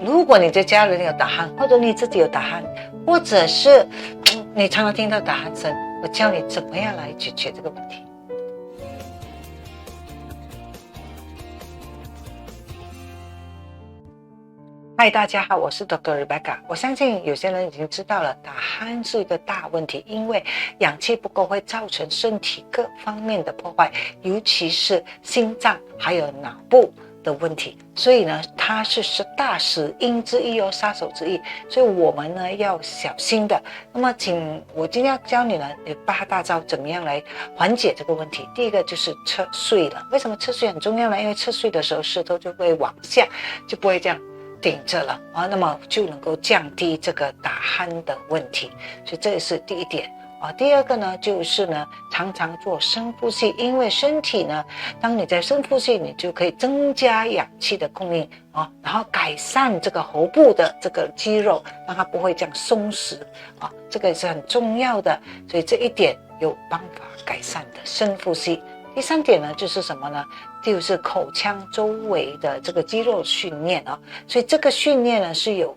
如果你的家人有打鼾，或者你自己有打鼾，或者是你常常听到打鼾声，我教你怎么样来解决这个问题。嗨，大家好，我是 Dr. Rebecca。我相信有些人已经知道了，打鼾是一个大问题，因为氧气不够会造成身体各方面的破坏，尤其是心脏还有脑部的问题。所以呢，它是大死因之一哦，杀手之一。所以我们呢要小心的。那么，我今天要教你呢有8大招，怎么样来缓解这个问题。第一个就是侧睡了。为什么侧睡很重要呢？因为侧睡的时候舌头就会往下，就不会这样顶着了那么就能够降低这个打鼾的问题，所以这是第一点第二个呢，就是呢常常做深呼吸，因为身体呢，当你在深呼吸，你就可以增加氧气的供应然后改善这个喉部的这个肌肉，让它不会这样松弛这个是很重要的，所以这一点有办法改善的深呼吸。第3点呢，就是什么呢？就是口腔周围的这个肌肉训练所以这个训练呢是有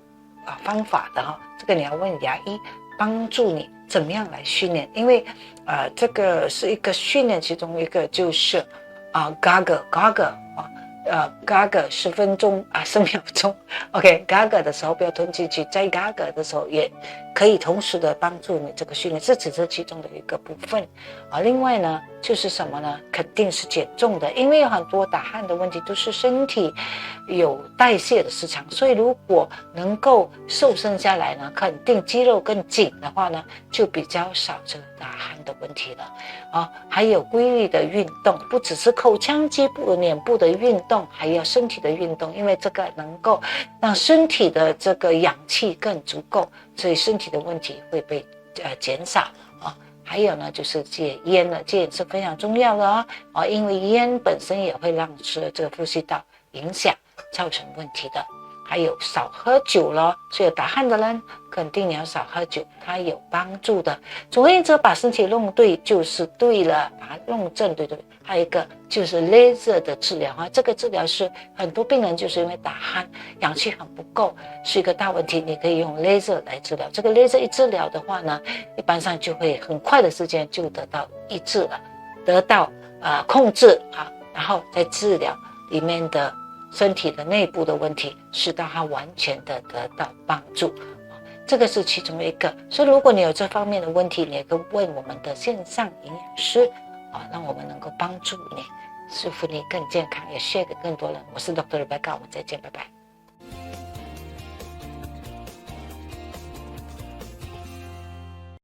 方法的这个你要问牙医帮助你怎么样来训练，因为这个是一个训练，其中一个就是gargle10分钟10秒钟 OK gargle 的时候不要吞进去，在 gargle 的时候也可以同时的帮助你这个训练，这只是其中的一个部分另外呢就是什么呢？肯定是减重的，因为有很多打鼾的问题都是身体有代谢的失常，所以如果能够瘦身下来呢，肯定肌肉更紧的话呢，就比较少这个打鼾的问题了还有规律的运动，不只是口腔肌部脸部的运动，还有身体的运动，因为这个能够让身体的这个氧气更足够，所以身体的问题会被减少还有呢，就是戒烟了，戒烟是非常重要的因为烟本身也会让这个呼吸道影响，造成问题的。还有少喝酒了，所以打鼾的人肯定你要少喝酒，它有帮助的。总而言之，把身体弄对就是对了，把它弄正对。还有一个就是 laser 的治疗这个治疗是很多病人就是因为打鼾氧气很不够，是一个大问题，你可以用 laser 来治疗。这个 laser 一治疗的话呢，一般上就会很快的时间就得到医治了，得到控制然后再治疗里面的身体的内部的问题，使到它完全的得到帮助这个是其中的一个。所以如果你有这方面的问题，你也可以问我们的线上营养师让我们能够帮助你，祝福你更健康，也share给更多人。我是 Dr. Rebecca， 我们再见，拜拜。